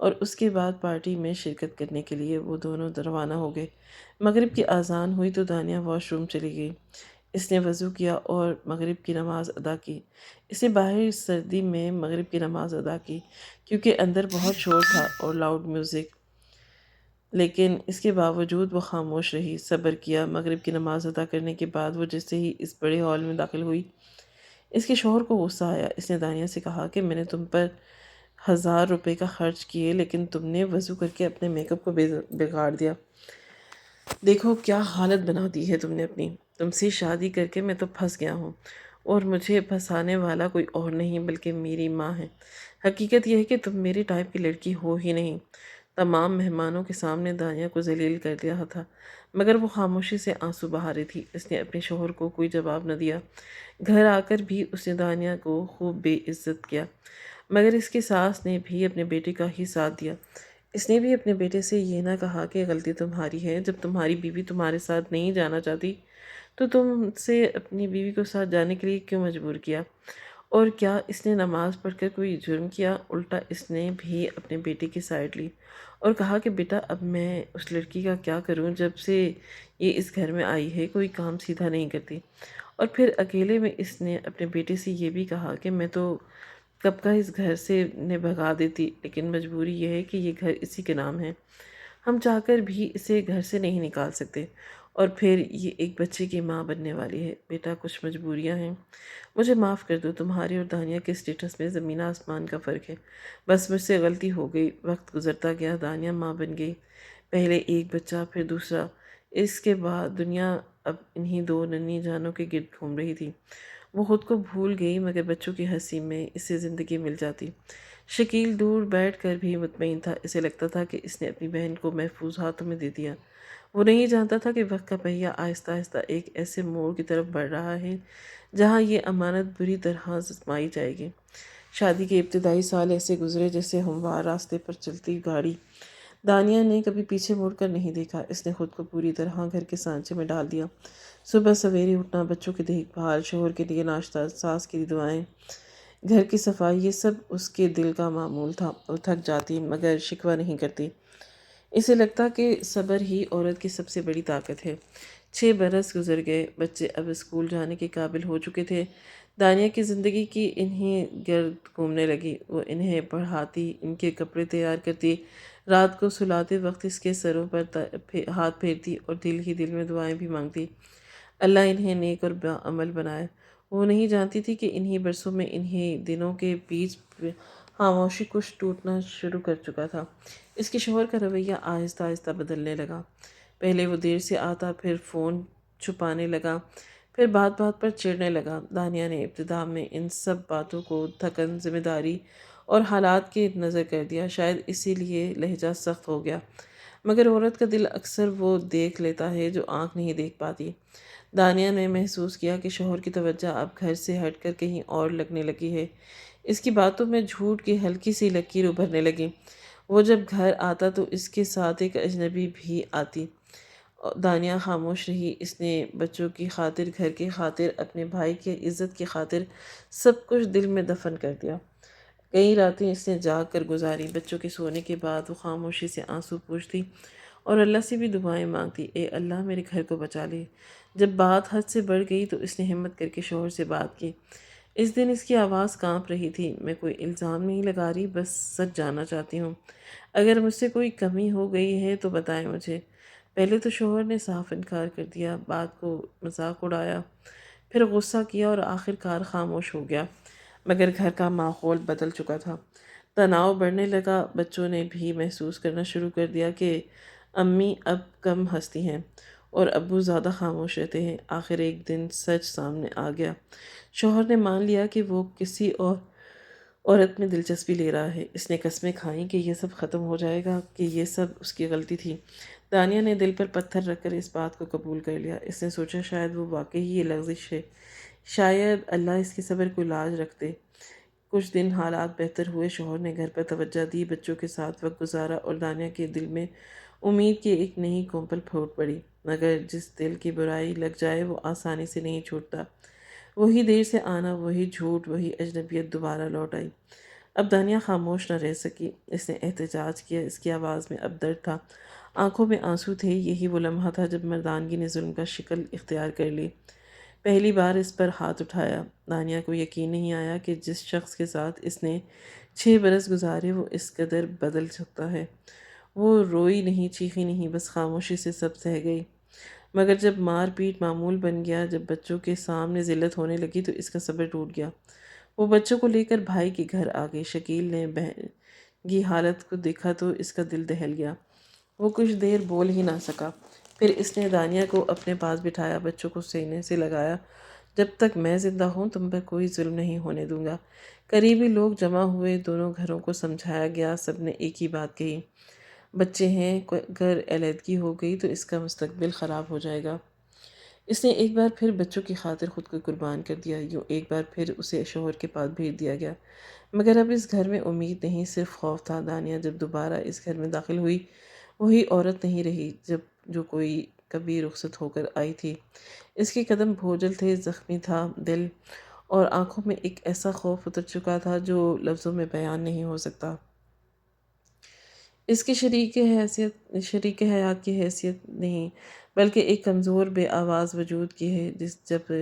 Speaker 1: اور اس کے بعد پارٹی میں شرکت کرنے کے لیے وہ دونوں روانہ ہو گئے۔ مغرب کی اذان ہوئی تو دانیہ واش روم چلی گئی۔ اس نے وضو کیا اور مغرب کی نماز ادا کی۔ اس نے باہر سردی میں مغرب کی نماز ادا کی کیونکہ اندر بہت شور تھا اور لاؤڈ میوزک، لیکن اس کے باوجود وہ خاموش رہی، صبر کیا۔ مغرب کی نماز ادا کرنے کے بعد وہ جیسے ہی اس بڑے ہال میں داخل ہوئی، اس کے شوہر کو غصہ آیا۔ اس نے دانیہ سے کہا کہ میں نے تم پر 1000 روپے کا خرچ کیے لیکن تم نے وضو کر کے اپنے میک اپ کو بگاڑ دیا۔ دیکھو کیا حالت بنا دی ہے تم نے اپنی۔ تم سے شادی کر کے میں تو پھنس گیا ہوں، اور مجھے پھنسانے والا کوئی اور نہیں بلکہ میری ماں ہے۔ حقیقت یہ ہے کہ تم میری ٹائپ کی لڑکی ہو ہی نہیں۔ تمام مہمانوں کے سامنے دانیہ کو ذلیل کر دیا تھا، مگر وہ خاموشی سے آنسو بہا رہی تھی۔ اس نے اپنے شوہر کو کوئی جواب نہ دیا۔ گھر آ کر بھی اس نے دانیہ کو خوب بے عزت کیا، مگر اس کی ساس نے بھی اپنے بیٹے کا ہی ساتھ دیا۔ اس نے بھی اپنے بیٹے سے یہ نہ کہا کہ غلطی تمہاری ہے، جب تمہاری بیوی تمہارے ساتھ نہیں جانا چاہتی تو تم سے اپنی بیوی کو ساتھ جانے کے لیے کیوں مجبور کیا؟ اور کیا اس نے نماز پڑھ کر کوئی جرم کیا؟ الٹا اس نے بھی اپنے بیٹے کی سائڈ لی اور کہا کہ بیٹا اب میں اس لڑکی کا کیا کروں، جب سے یہ اس گھر میں آئی ہے کوئی کام سیدھا نہیں کرتی۔ اور پھر اکیلے میں اس نے اپنے بیٹے سے یہ بھی کہا کہ میں تو کب کا اس گھر سے نے بھگا دیتی، لیکن مجبوری یہ ہے کہ یہ گھر اسی کے نام ہے، ہم چاہ کر بھی اسے گھر سے نہیں نکال سکتے۔ اور پھر یہ ایک بچے کی ماں بننے والی ہے۔ بیٹا کچھ مجبوریاں ہیں، مجھے معاف کر دو، تمہاری اور دانیہ کے اسٹیٹس میں زمین آسمان کا فرق ہے، بس مجھ سے غلطی ہو گئی۔ وقت گزرتا گیا، دانیہ ماں بن گئی، پہلے ایک بچہ پھر دوسرا، اس کے بعد دنیا اب انہی دو ننھی جانوں کے گرد گھوم رہی تھی۔ وہ خود کو بھول گئی مگر بچوں کی ہنسی میں اسے زندگی مل جاتی۔ شکیل دور بیٹھ کر بھی مطمئن تھا، اسے لگتا تھا کہ اس نے اپنی بہن کو محفوظ ہاتھوں میں دے دیا۔ وہ نہیں جانتا تھا کہ وقت کا پہیہ آہستہ آہستہ ایک ایسے موڑ کی طرف بڑھ رہا ہے جہاں یہ امانت بری طرح آزمائی جائے گی۔ شادی کے ابتدائی سال ایسے گزرے جیسے ہموار راستے پر چلتی گاڑی۔ دانیہ نے کبھی پیچھے مڑ کر نہیں دیکھا، اس نے خود کو پوری طرح گھر کے سانچے میں ڈال دیا۔ صبح سویرے اٹھنا، بچوں کی دیکھ بھال، شوہر کے لیے ناشتہ، ساس کی دعائیں، گھر کی صفائی، یہ سب اس کے دل کا معمول تھا۔ وہ تھک جاتی مگر شکوہ نہیں کرتی۔ اسے لگتا کہ صبر ہی عورت کی سب سے بڑی طاقت ہے۔ 6 برس گزر گئے، بچے اب اسکول جانے کے قابل ہو چکے تھے۔ دانیہ کی زندگی کی انہیں گرد گھومنے لگی، وہ انہیں پڑھاتی، ان کے کپڑے تیار کرتی، رات کو سلاتے وقت اس کے سروں پر ہاتھ پھیرتی اور دل ہی دل میں دعائیں بھی مانگتی، اللہ انہیں نیک اور باعمل بنائے۔ وہ نہیں جانتی تھی کہ انہی برسوں میں، انہی دنوں کے بیچ خاموشی کچھ ٹوٹنا شروع کر چکا تھا۔ اس کے شوہر کا رویہ آہستہ آہستہ بدلنے لگا۔ پہلے وہ دیر سے آتا، پھر فون چھپانے لگا، پھر بات بات پر چڑھنے لگا۔ دانیہ نے ابتدا میں ان سب باتوں کو تھکن، ذمہ داری اور حالات کے نظر کر دیا، شاید اسی لیے لہجہ سخت ہو گیا، مگر عورت کا دل اکثر وہ دیکھ لیتا ہے جو آنکھ نہیں دیکھ پاتی۔ دانیہ نے محسوس کیا کہ شوہر کی توجہ اب گھر سے ہٹ کر کہیں اور لگنے لگی ہے۔ اس کی باتوں میں جھوٹ کی ہلکی سی لکیر ابھرنے لگی۔ وہ جب گھر آتا تو اس کے ساتھ ایک اجنبی بھی آتی۔ دانیہ خاموش رہی۔ اس نے بچوں کی خاطر، گھر کی خاطر، اپنے بھائی کی عزت کی خاطر سب کچھ دل میں دفن کر دیا۔ کئی راتیں اس نے جاگ کر گزاری۔ بچوں کے سونے کے بعد وہ خاموشی سے آنسو پوچھتی اور اللہ سے بھی دعائیں مانگتی، اے اللہ میرے گھر کو بچا لے۔ جب بات حد سے بڑھ گئی تو اس نے ہمت کر کے شوہر سے بات کی۔ اس دن اس کی آواز کانپ رہی تھی، میں کوئی الزام نہیں لگا رہی، بس سچ جاننا چاہتی ہوں۔ اگر مجھ سے کوئی کمی ہو گئی ہے تو بتائیں مجھے۔ پہلے تو شوہر نے صاف انکار کر دیا، بات کو مذاق اڑایا، پھر غصہ کیا اور آخر کار خاموش ہو گیا، مگر گھر کا ماحول بدل چکا تھا۔ تناؤ بڑھنے لگا، بچوں نے بھی محسوس کرنا شروع کر دیا کہ امی اب کم ہنستی ہیں اور ابو زیادہ خاموش رہتے ہیں۔ آخر ایک دن سچ سامنے آ گیا، شوہر نے مان لیا کہ وہ کسی اور عورت میں دلچسپی لے رہا ہے۔ اس نے قسمیں کھائیں کہ یہ سب ختم ہو جائے گا، کہ یہ سب اس کی غلطی تھی۔ دانیہ نے دل پر پتھر رکھ کر اس بات کو قبول کر لیا۔ اس نے سوچا شاید وہ واقعی یہ لغزش ہے، شاید اللہ اس کے صبر کو لاج رکھ دے۔ کچھ دن حالات بہتر ہوئے، شوہر نے گھر پر توجہ دی، بچوں کے ساتھ وقت گزارا اور دانیہ کے دل میں امید کی ایک نئی کونپل پھوٹ پڑی، مگر جس دل کی برائی لگ جائے وہ آسانی سے نہیں چھوٹتا۔ وہی دیر سے آنا، وہی جھوٹ، وہی اجنبیت دوبارہ لوٹ آئی۔ اب دانیہ خاموش نہ رہ سکی، اس نے احتجاج کیا، اس کی آواز میں اب درد تھا، آنکھوں میں آنسو تھے۔ یہی وہ لمحہ تھا جب مردانگی نے ظلم کا شکل اختیار کر لی، پہلی بار اس پر ہاتھ اٹھایا۔ دانیہ کو یقین نہیں آیا کہ جس شخص کے ساتھ اس نے 6 برس گزارے وہ اس قدر بدل سکتا ہے۔ وہ روئی نہیں، چیخی نہیں، بس خاموشی سے سب سہ گئی۔ مگر جب مار پیٹ معمول بن گیا، جب بچوں کے سامنے ذلت ہونے لگی تو اس کا صبر ٹوٹ گیا۔ وہ بچوں کو لے کر بھائی کے گھر آ گئی۔ شکیل نے بہن کی حالت کو دیکھا تو اس کا دل دہل گیا۔ وہ کچھ دیر بول ہی نہ سکا۔ پھر اس نے دانیہ کو اپنے پاس بٹھایا، بچوں کو سینے سے لگایا۔ جب تک میں زندہ ہوں تم پر کوئی ظلم نہیں ہونے دوں گا۔ قریبی لوگ جمع ہوئے، دونوں گھروں کو سمجھایا گیا، سب نے ایک ہی بات کہی، بچے ہیں، اگر علیحدگی ہو گئی تو اس کا مستقبل خراب ہو جائے گا۔ اس نے ایک بار پھر بچوں کی خاطر خود کو قربان کر دیا، یوں ایک بار پھر اسے شوہر کے پاس بھیج دیا گیا۔ مگر اب اس گھر میں امید نہیں، صرف خوف تھا۔ دانیہ جب دوبارہ اس گھر میں داخل ہوئی، وہی عورت نہیں رہی جو کوئی کبھی رخصت ہو کر آئی تھی۔ اس کے قدم بھوجل تھے، زخمی تھا دل، اور آنکھوں میں ایک ایسا خوف اتر چکا تھا جو لفظوں میں بیان نہیں ہو سکتا۔ اس کی شریک حیات کی حیثیت نہیں، بلکہ ایک کمزور بے آواز وجود کی ہے، جس جب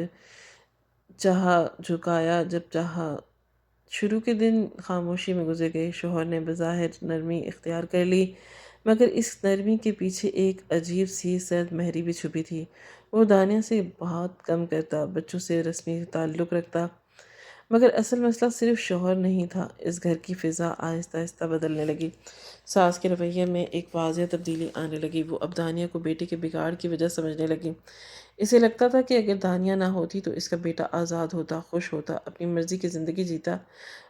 Speaker 1: چاہا جھکایا، جب چاہا۔ شروع کے دن خاموشی میں گزر گئے۔ شوہر نے بظاہر نرمی اختیار کر لی، مگر اس نرمی کے پیچھے ایک عجیب سی سرد مہری بھی چھپی تھی۔ وہ دانیہ سے بہت کم کرتا، بچوں سے رسمی تعلق رکھتا، مگر اصل مسئلہ صرف شوہر نہیں تھا۔ اس گھر کی فضا آہستہ آہستہ بدلنے لگی۔ ساس کے رویے میں ایک واضح تبدیلی آنے لگی۔ وہ اب دانیہ کو بیٹے کے بگاڑ کی وجہ سمجھنے لگی۔ اسے لگتا تھا کہ اگر دانیہ نہ ہوتی تو اس کا بیٹا آزاد ہوتا، خوش ہوتا، اپنی مرضی کی زندگی جیتا۔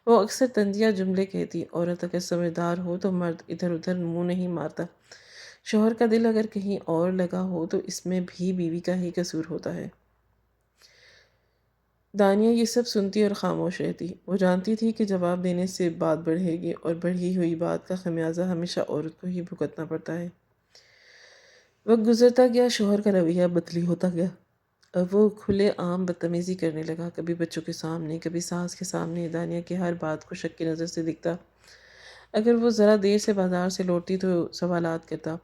Speaker 1: وہ اکثر طنزیہ جملے کہتی، عورت اگر سمجھدار ہو تو مرد ادھر ادھر منہ نہیں مارتا، شوہر کا دل اگر کہیں اور لگا ہو تو اس میں بھی بیوی کا ہی قصور ہوتا ہے۔ دانیہ یہ سب سنتی اور خاموش رہتی۔ وہ جانتی تھی کہ جواب دینے سے بات بڑھے گی، اور بڑھی ہوئی بات کا خمیازہ ہمیشہ عورت کو ہی بھگتنا پڑتا ہے۔ وقت گزرتا گیا، شوہر کا رویہ بدلی ہوتا گیا۔ اب وہ کھلے عام بدتمیزی کرنے لگا، کبھی بچوں کے سامنے، کبھی ساس کے سامنے۔ دانیہ کی ہر بات کو شک کی نظر سے دیکھتا۔ اگر وہ ذرا دیر سے بازار سے لوٹتی تو سوالات کرتا،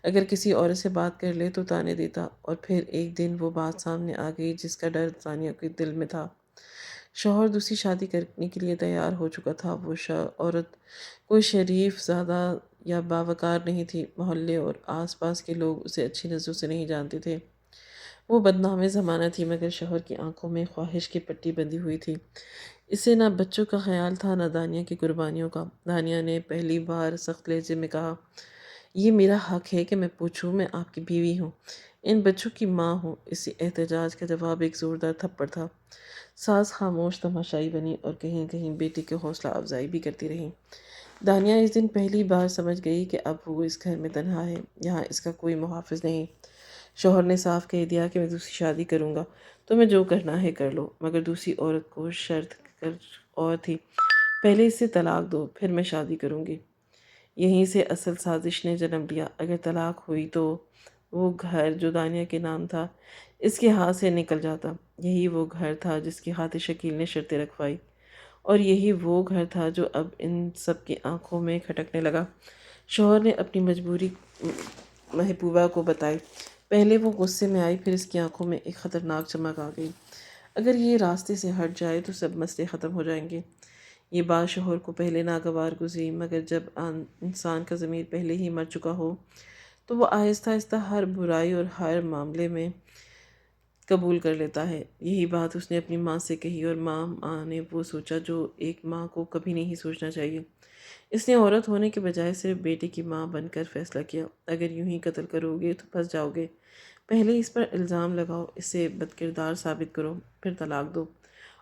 Speaker 1: اگر کسی عورت سے بات کر لے تو طعنے دیتا۔ اور پھر ایک دن وہ بات سامنے آ گئی جس کا ڈر دانیہ کے دل میں تھا۔ شوہر دوسری شادی کرنے کے لیے تیار ہو چکا تھا۔ وہ عورت کوئی شریف زادہ یا باوقار نہیں تھی، محلے اور آس پاس کے لوگ اسے اچھی نظروں سے نہیں جانتے تھے۔ وہ بدنام زمانہ تھی، مگر شوہر کی آنکھوں میں خواہش کی پٹی بندھی ہوئی تھی۔ اسے نہ بچوں کا خیال تھا، نہ دانیہ کی قربانیوں کا۔ دانیہ نے پہلی بار سخت لہجے میں کہا، یہ میرا حق ہے کہ میں پوچھوں، میں آپ کی بیوی ہوں، ان بچوں کی ماں ہوں۔ اسی احتجاج کا جواب ایک زوردار تھپڑ تھا۔ ساس خاموش تماشائی بنی اور کہیں کہیں بیٹی کی حوصلہ افزائی بھی کرتی رہی۔ دانیہ اس دن پہلی بار سمجھ گئی کہ اب وہ اس گھر میں تنہا ہے، یہاں اس کا کوئی محافظ نہیں۔ شوہر نے صاف کہہ دیا کہ میں دوسری شادی کروں گا، تمہیں جو کرنا ہے کر لو، مگر دوسری عورت کو شرط اور تھی، پہلے اس سے طلاق دو، پھر میں شادی کروں گی۔ یہیں سے اصل سازش نے جنم لیا۔ اگر طلاق ہوئی تو وہ گھر جو دانیہ کے نام تھا اس کے ہاتھ سے نکل جاتا۔ یہی وہ گھر تھا جس کی خاطر شکیل نے شرطیں رکھوائی، اور یہی وہ گھر تھا جو اب ان سب کی آنکھوں میں کھٹکنے لگا۔ شوہر نے اپنی مجبوری محبوبہ کو بتائی۔ پہلے وہ غصے میں آئی، پھر اس کی آنکھوں میں ایک خطرناک چمک آ گئی۔ اگر یہ راستے سے ہٹ جائے تو سب مسئلے ختم ہو جائیں گے۔ یہ بات شوہر کو پہلے ناگوار گزری، مگر جب انسان کا ضمیر پہلے ہی مر چکا ہو تو وہ آہستہ آہستہ ہر برائی اور ہر معاملے میں قبول کر لیتا ہے۔ یہی بات اس نے اپنی ماں سے کہی، اور ماں نے وہ سوچا جو ایک ماں کو کبھی نہیں سوچنا چاہیے۔ اس نے عورت ہونے کے بجائے صرف بیٹے کی ماں بن کر فیصلہ کیا، اگر یوں ہی قتل کرو گے تو پھنس جاؤ گے، پہلے اس پر الزام لگاؤ، اسے بدکردار ثابت کرو، پھر طلاق دو،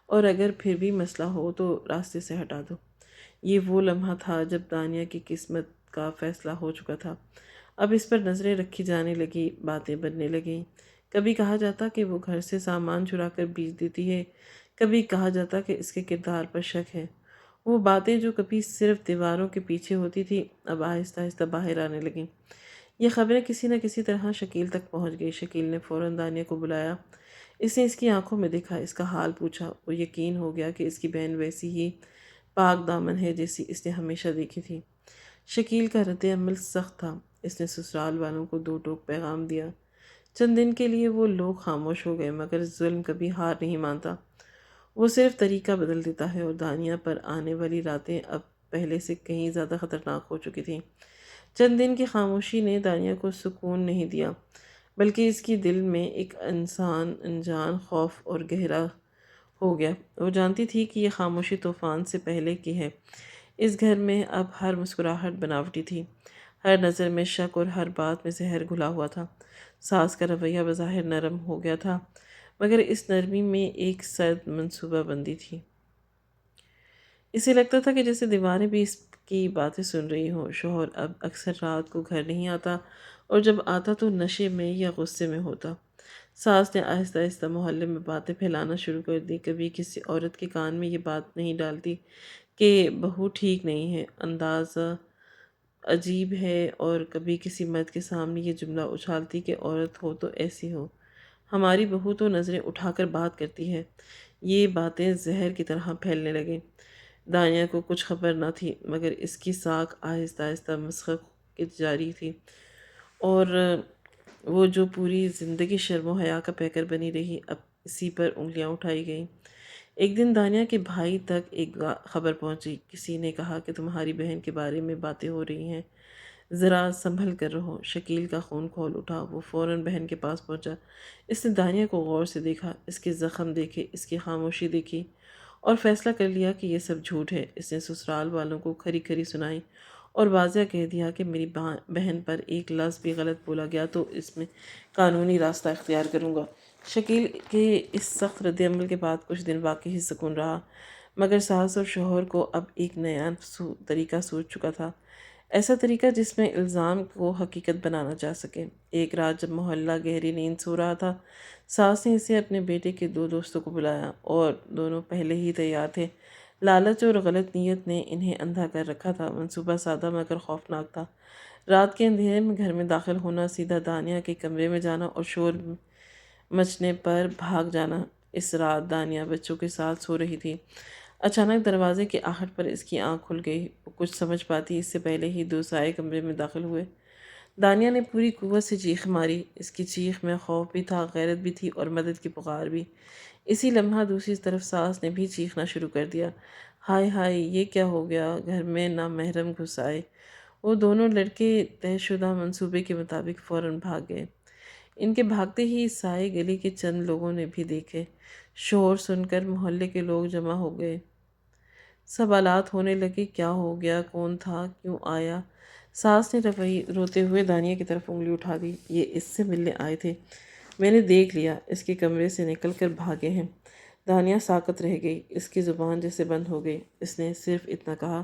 Speaker 1: اور اگر پھر بھی مسئلہ ہو تو راستے سے ہٹا دو۔ یہ وہ لمحہ تھا جب دانیہ کی قسمت کا فیصلہ ہو چکا تھا۔ اب اس پر نظریں رکھی جانے لگی، باتیں بننے لگیں۔ کبھی کہا جاتا کہ وہ گھر سے سامان چرا کر بیچ دیتی ہے، کبھی کہا جاتا کہ اس کے کردار پر شک ہے۔ وہ باتیں جو کبھی صرف دیواروں کے پیچھے ہوتی تھی اب آہستہ آہستہ باہر آنے لگیں۔ یہ خبریں کسی نہ کسی طرح شکیل تک پہنچ گئی۔ شکیل نے فوراً دانیہ کو بلایا۔ اس نے اس کی آنکھوں میں دیکھا، اس کا حال پوچھا۔ وہ یقین ہو گیا کہ اس کی بہن ویسی ہی پاک دامن ہے جیسی اس نے ہمیشہ دیکھی تھی۔ شکیل کا رد عمل سخت تھا۔ اس نے سسرال والوں کو دو ٹوک پیغام دیا۔ چند دن کے لیے وہ لوگ خاموش ہو گئے، مگر ظلم کبھی ہار نہیں مانتا۔ وہ صرف طریقہ بدل دیتا ہے، اور دانیہ پر آنے والی راتیں اب پہلے سے کہیں زیادہ خطرناک ہو چکی تھیں۔ چند دن کی خاموشی نے دانیہ کو سکون نہیں دیا، بلکہ اس کی دل میں ایک انجان خوف اور گہرا ہو گیا۔ وہ جانتی تھی کہ یہ خاموشی طوفان سے پہلے کی ہے۔ اس گھر میں اب ہر مسکراہٹ بناوٹی تھی، ہر نظر میں شک اور ہر بات میں زہر گھلا ہوا تھا۔ ساس کا رویہ بظاہر نرم ہو گیا تھا، مگر اس نرمی میں ایک سرد منصوبہ بندی تھی۔ اسے لگتا تھا کہ جیسے دیواریں بھی اس کی باتیں سن رہی ہوں۔ شوہر اب اکثر رات کو گھر نہیں آتا، اور جب آتا تو نشے میں یا غصے میں ہوتا۔ ساس نے آہستہ آہستہ محلے میں باتیں پھیلانا شروع کر دی۔ کبھی کسی عورت کے کان میں یہ بات نہیں ڈالتی کہ بہو ٹھیک نہیں ہے، انداز عجیب ہے، اور کبھی کسی مرد کے سامنے یہ جملہ اچھالتی کہ عورت ہو تو ایسی ہو، ہماری بہو تو نظریں اٹھا کر بات کرتی ہے۔ یہ باتیں زہر کی طرح پھیلنے لگیں۔ دانیہ کو کچھ خبر نہ تھی، مگر اس کی ساکھ آہستہ آہستہ مسخ کی جاری تھی، اور وہ جو پوری زندگی شرم و حیا کا پیکر بنی رہی، اب اسی پر انگلیاں اٹھائی گئیں۔ ایک دن دانیہ کے بھائی تک ایک خبر پہنچی۔ کسی نے کہا کہ تمہاری بہن کے بارے میں باتیں ہو رہی ہیں، ذرا سنبھل کر رہو۔ شکیل کا خون کھول اٹھا۔ وہ فوراً بہن کے پاس پہنچا۔ اس نے دانیہ کو غور سے دیکھا، اس کے زخم دیکھے، اس کی خاموشی دیکھی، اور فیصلہ کر لیا کہ یہ سب جھوٹ ہے۔ اس نے سسرال والوں کو کھری کھری سنائی، اور واضح کہہ دیا کہ میری بہن پر ایک لفظ بھی غلط بولا گیا تو اس میں قانونی راستہ اختیار کروں گا۔ شکیل کے اس سخت رد عمل کے بعد کچھ دن واقعی سکون رہا، مگر ساس اور شوہر کو اب ایک نیا طریقہ سوچ چکا تھا، ایسا طریقہ جس میں الزام کو حقیقت بنانا جا سکے۔ ایک رات جب محلہ گہری نیند سو رہا تھا، ساس نے اسے اپنے بیٹے کے دو دوستوں کو بلایا، اور دونوں پہلے ہی تیار تھے۔ لالچ اور غلط نیت نے انہیں اندھا کر رکھا تھا۔ منصوبہ سادہ مگر خوفناک تھا۔ رات کے اندھیرے میں گھر میں داخل ہونا، سیدھا دانیہ کے کمرے میں جانا اور شور مچنے پر بھاگ جانا۔ اس رات دانیہ بچوں کے ساتھ سو رہی تھی۔ اچانک دروازے کی آہٹ پر اس کی آنکھ کھل گئی۔ وہ کچھ سمجھ پاتی اس سے پہلے ہی دو سائے کمرے میں داخل ہوئے۔ دانیہ نے پوری قوت سے چیخ ماری۔ اس کی چیخ میں خوف بھی تھا، غیرت بھی تھی، اور مدد کی پکار بھی۔ اسی لمحہ دوسری طرف ساس نے بھی چیخنا شروع کر دیا، ہائے ہائے، یہ کیا ہو گیا؟ گھر میں نامحرم گھس آئے۔ وہ دونوں لڑکے طے شدہ منصوبے کے مطابق فوراً بھاگ گئے۔ ان کے بھاگتے ہی سائے گلی کے چند لوگوں نے بھی دیکھے۔ شور سن کر محلے کے لوگ جمع ہو گئے۔ سوالات ہونے لگے، کیا ہو گیا، کون تھا، کیوں آیا؟ ساس نے روتے ہوئے دانیہ کی طرف انگلی اٹھا دی، یہ اس سے ملنے آئے تھے، میں نے دیکھ لیا، اس کے کمرے سے نکل کر بھاگے ہیں۔ دانیہ ساکت رہ گئی، اس کی زبان جیسے بند ہو گئی۔ اس نے صرف اتنا کہا،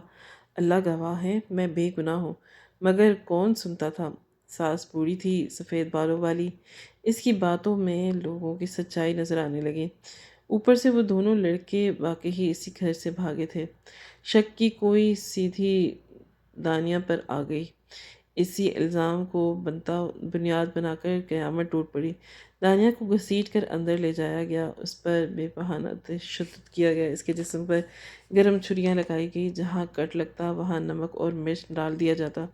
Speaker 1: اللہ گواہ ہے، میں بے گناہ ہوں۔ مگر کون سنتا تھا؟ ساس بوڑھی تھی، سفید بالوں والی، اس کی باتوں میں لوگوں کی سچائی نظر آنے لگی۔ اوپر سے وہ دونوں لڑکے واقعی اسی گھر سے بھاگے تھے۔ شک کی کوئی سیدھی دانیہ پر آ گئی۔ اسی الزام کو بنیاد بنا کر قیامت ٹوٹ پڑی۔ دانیہ کو گھسیٹ کر اندر لے جایا گیا، اس پر بے پناہ تشدد کیا گیا، اس کے جسم پر گرم چھریاں لگائی گئی، جہاں کٹ لگتا وہاں نمک اور مرچ ڈال دیا جاتا۔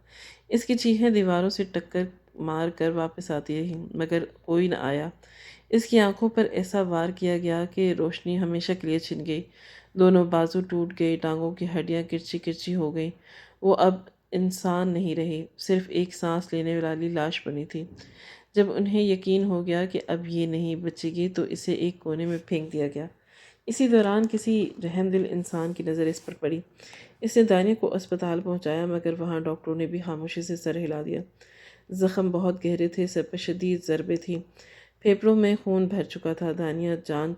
Speaker 1: اس کی چیخیں دیواروں سے ٹکر مار کر واپس آتی رہیں، مگر کوئی نہ آیا۔ اس کی آنکھوں پر ایسا وار کیا گیا کہ روشنی ہمیشہ کے لیے چھن گئی۔ دونوں بازو ٹوٹ گئے، ٹانگوں کی ہڈیاں کرچی کرچی ہو گئیں۔ وہ اب انسان نہیں رہی، صرف ایک سانس لینے والی لاش بنی تھی۔ جب انہیں یقین ہو گیا کہ اب یہ نہیں بچے گی تو اسے ایک کونے میں پھینک دیا گیا۔ اسی دوران کسی رحم دل انسان کی نظر اس پر پڑی۔ اس نے دانیہ کو اسپتال پہنچایا، مگر وہاں ڈاکٹروں نے بھی خاموشی سے سر ہلا دیا۔ زخم بہت گہرے تھے، سر پر شدید ضربیں تھیں، پھیپھڑوں میں خون بھر چکا تھا۔ دانیہ جان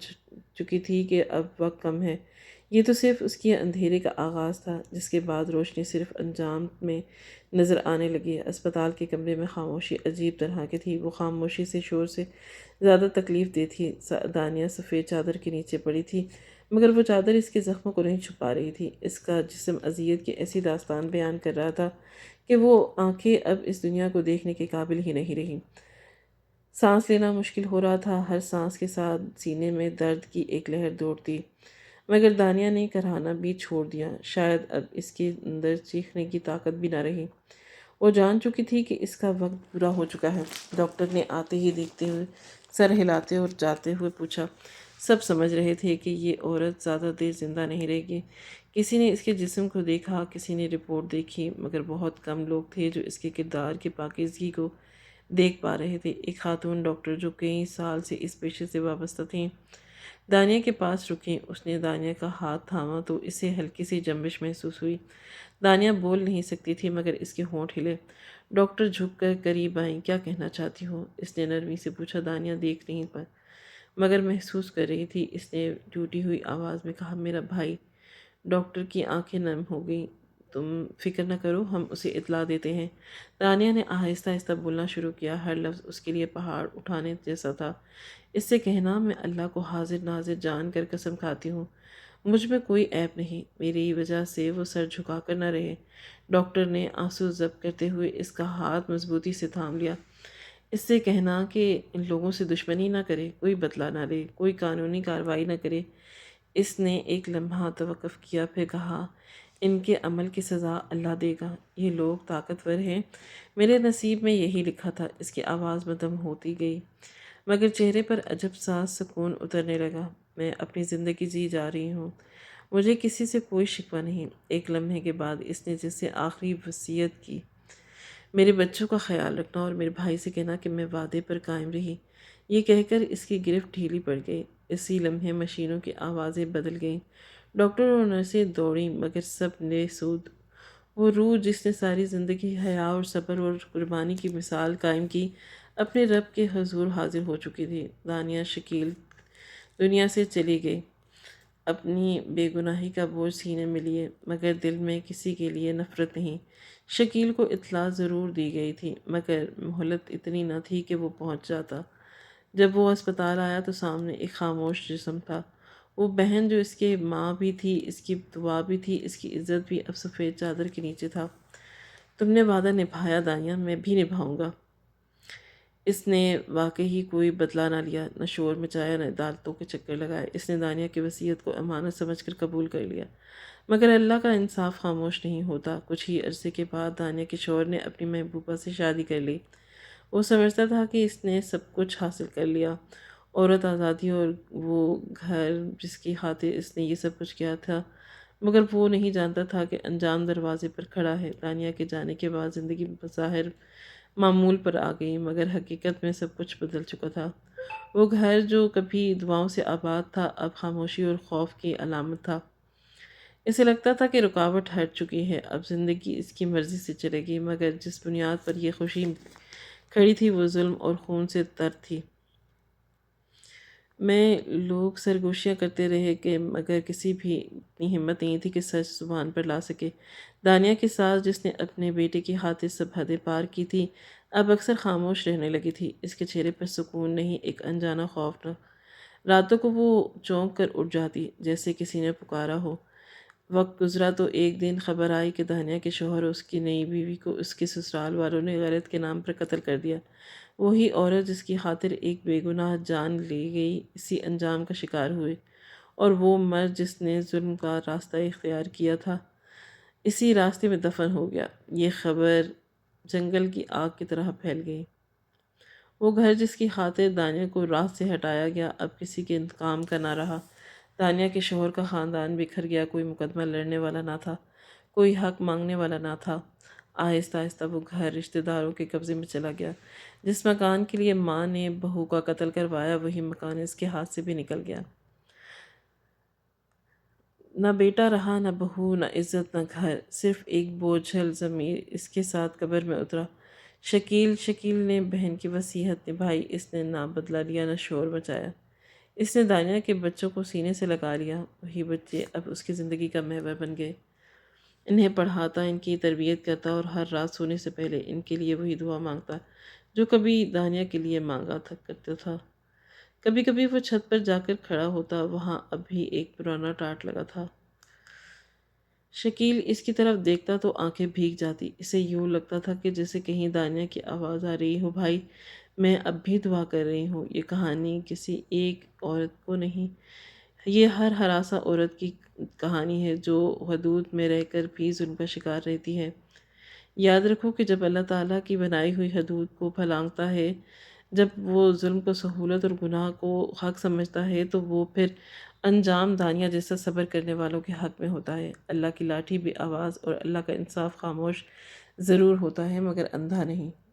Speaker 1: چکی تھی کہ اب وقت کم ہے۔ یہ تو صرف اس کے اندھیرے کا آغاز تھا، جس کے بعد روشنی صرف انجام میں نظر آنے لگی۔ اسپتال کے کمرے میں خاموشی عجیب طرح کی تھی، وہ خاموشی سے شور سے زیادہ تکلیف دہ تھی۔ دانیہ سفید چادر کے نیچے پڑی تھی، مگر وہ چادر اس کے زخموں کو نہیں چھپا رہی تھی۔ اس کا جسم اذیت کی ایسی داستان بیان کر رہا تھا کہ وہ آنکھیں اب اس دنیا کو دیکھنے کے قابل ہی نہیں رہیں۔ سانس لینا مشکل ہو رہا تھا، ہر سانس کے ساتھ سینے میں درد کی ایک لہر دوڑتی۔ مگر دانیہ نے کراہنا بھی چھوڑ دیا، شاید اب اس کے اندر چیخنے کی طاقت بھی نہ رہی۔ وہ جان چکی تھی کہ اس کا وقت پورا ہو چکا ہے۔ ڈاکٹر نے آتے ہی دیکھتے ہوئے سر ہلاتے اور جاتے ہوئے پوچھا۔ سب سمجھ رہے تھے کہ یہ عورت زیادہ دیر زندہ نہیں رہے گی۔ کسی نے اس کے جسم کو دیکھا، کسی نے رپورٹ دیکھی، مگر بہت کم لوگ تھے جو اس کے کردار کی پاکیزگی کو دیکھ پا رہے تھے۔ ایک خاتون ڈاکٹر جو کئی سال سے اس پیشے سے وابستہ تھیں دانیہ کے پاس رکیں۔ اس نے دانیہ کا ہاتھ تھاما تو اسے ہلکی سی جنبش محسوس ہوئی۔ دانیہ بول نہیں سکتی تھی مگر اس کے ہونٹ ہلے۔ ڈاکٹر جھک کر قریب آئیں۔ کیا کہنا چاہتی ہو؟ اس نے نرمی سے پوچھا۔ دانیہ دیکھ نہیں پر مگر محسوس کر رہی تھی۔ اس نے ٹوٹی ہوئی آواز میں کہا، میرا بھائی۔ ڈاکٹر کی آنکھیں نم ہو گئیں۔ تم فکر نہ کرو، ہم اسے اطلاع دیتے ہیں۔ دانیہ نے آہستہ آہستہ بولنا شروع کیا۔ ہر لفظ اس کے لیے پہاڑ اٹھانے جیسا تھا۔ اس سے کہنا، میں اللہ کو حاضر ناظر جان کر قسم کھاتی ہوں، مجھ میں کوئی عیب نہیں۔ میری وجہ سے وہ سر جھکا کر نہ رہے۔ ڈاکٹر نے آنسو ضبط کرتے ہوئے اس کا ہاتھ مضبوطی سے تھام لیا۔ اس سے کہنا کہ ان لوگوں سے دشمنی نہ کرے، کوئی بدلہ نہ لے، کوئی قانونی کارروائی نہ کرے۔ اس نے ایک لمحہ توقف کیا، پھر کہا، ان کے عمل کی سزا اللہ دے گا۔ یہ لوگ طاقتور ہیں، میرے نصیب میں یہی لکھا تھا۔ اس کی آواز مدھم ہوتی گئی مگر چہرے پر عجب سا سکون اترنے لگا۔ میں اپنی زندگی جی جا رہی ہوں، مجھے کسی سے کوئی شکوہ نہیں۔ ایک لمحے کے بعد اس نے جس سے آخری وصیت کی، میرے بچوں کا خیال رکھنا اور میرے بھائی سے کہنا کہ میں وعدے پر قائم رہی۔ یہ کہہ کر اس کی گرفت ڈھیلی پڑ گئی۔ اسی لمحے مشینوں کی آوازیں بدل گئیں۔ ڈاکٹر اور نرسیں دوڑیں مگر سب نے سود۔ وہ روح جس نے ساری زندگی حیا اور صبر اور قربانی کی مثال قائم کی، اپنے رب کے حضور حاضر ہو چکی تھی۔ دانیہ شکیل دنیا سے چلی گئی، اپنی بے گناہی کا بوجھ سینے میں لیے، مگر دل میں کسی کے لیے نفرت نہیں۔ شکیل کو اطلاع ضرور دی گئی تھی مگر مہلت اتنی نہ تھی کہ وہ پہنچ جاتا۔ جب وہ اسپتال آیا تو سامنے ایک خاموش جسم تھا۔ وہ بہن جو اس کی ماں بھی تھی، اس کی دعا بھی تھی، اس کی عزت بھی، اب سفید چادر کے نیچے تھا۔ تم نے وعدہ نبھایا دانیہ، میں بھی نبھاؤں گا۔ اس نے واقعی کوئی بدلہ نہ لیا، نہ شور مچایا، نہ عدالتوں کے چکر لگائے۔ اس نے دانیہ کی وصیت کو امانت سمجھ کر قبول کر لیا۔ مگر اللہ کا انصاف خاموش نہیں ہوتا۔ کچھ ہی عرصے کے بعد دانیہ کے شوہر نے اپنی محبوبہ سے شادی کر لی۔ وہ سمجھتا تھا کہ اس نے سب کچھ حاصل کر لیا، عورت، آزادی اور وہ گھر جس کی خاطر اس نے یہ سب کچھ کیا تھا، مگر وہ نہیں جانتا تھا کہ انجام دروازے پر کھڑا ہے۔ دانیہ کے جانے کے بعد زندگی بظاہر معمول پر آ گئی مگر حقیقت میں سب کچھ بدل چکا تھا۔ وہ گھر جو کبھی دعاؤں سے آباد تھا اب خاموشی اور خوف کی علامت تھا۔ اسے لگتا تھا کہ رکاوٹ ہٹ چکی ہے، اب زندگی اس کی مرضی سے چلے گی، مگر جس بنیاد پر یہ خوشی کھڑی تھی وہ ظلم اور خون سے تر تھی۔ میں لوگ سرگوشیاں کرتے رہے کہ مگر کسی بھی اتنی ہمت نہیں تھی کہ سچ زبان پر لا سکے۔ دانیہ کی ساس جس نے اپنے بیٹے کی خاطر سب حدیں پار کی تھی اب اکثر خاموش رہنے لگی تھی۔ اس کے چہرے پر سکون نہیں، ایک انجانا خوف تھا۔ راتوں کو وہ چونک کر اٹھ جاتی جیسے کسی نے پکارا ہو۔ وقت گزرا تو ایک دن خبر آئی کہ دانیہ کے شوہر اور اس کی نئی بیوی کو اس کے سسرال والوں نے غیرت کے نام پر قتل کر دیا۔ وہی عورت جس کی خاطر ایک بے گناہ جان لی گئی، اسی انجام کا شکار ہوئے، اور وہ مرد جس نے ظلم کا راستہ اختیار کیا تھا اسی راستے میں دفن ہو گیا۔ یہ خبر جنگل کی آگ کی طرح پھیل گئی۔ وہ گھر جس کی خاطر دانیہ کو راہ سے ہٹایا گیا اب کسی کے انتقام کا نہ رہا۔ دانیہ کے شوہر کا خاندان بکھر گیا، کوئی مقدمہ لڑنے والا نہ تھا، کوئی حق مانگنے والا نہ تھا۔ آہستہ آہستہ وہ گھر رشتہ داروں کے قبضے میں چلا گیا۔ جس مکان کے لیے ماں نے بہو کا قتل کروایا وہی مکان اس کے ہاتھ سے بھی نکل گیا۔ نہ بیٹا رہا، نہ بہو، نہ عزت، نہ گھر، صرف ایک بوجھل ضمیر اس کے ساتھ قبر میں اترا۔ شکیل نے بہن کی وصیت نبھائی، اس نے نہ بدلہ لیا نہ شور مچایا۔ اس نے دانیہ کے بچوں کو سینے سے لگا لیا۔ وہی بچے اب اس کی زندگی کا محور بن گئے۔ انہیں پڑھاتا، ان کی تربیت کرتا اور ہر رات سونے سے پہلے ان کے لیے وہی دعا مانگتا جو کبھی دانیہ کے لیے مانگا کرتا تھا۔ کبھی کبھی وہ چھت پر جا کر کھڑا ہوتا، وہاں اب بھی ایک پرانا ٹاٹ لگا تھا۔ شکیل اس کی طرف دیکھتا تو آنکھیں بھیگ جاتی۔ اسے یوں لگتا تھا کہ جیسے کہیں دانیہ کی آواز آ رہی ہو، بھائی میں اب بھی دعا کر رہی ہوں۔ یہ کہانی کسی ایک عورت کو نہیں یہ ہر ہراساں عورت کی کہانی ہے جو حدود میں رہ کر بھی ظلم کا شکار رہتی ہے۔ یاد رکھو کہ جب اللہ تعالیٰ کی بنائی ہوئی حدود کو پھلانگتا ہے، جب وہ ظلم کو سہولت اور گناہ کو حق سمجھتا ہے، تو وہ پھر انجام دانیہ جیسا صبر کرنے والوں کے حق میں ہوتا ہے۔ اللہ کی لاٹھی بے آواز اور اللہ کا انصاف خاموش ضرور ہوتا ہے مگر اندھا نہیں۔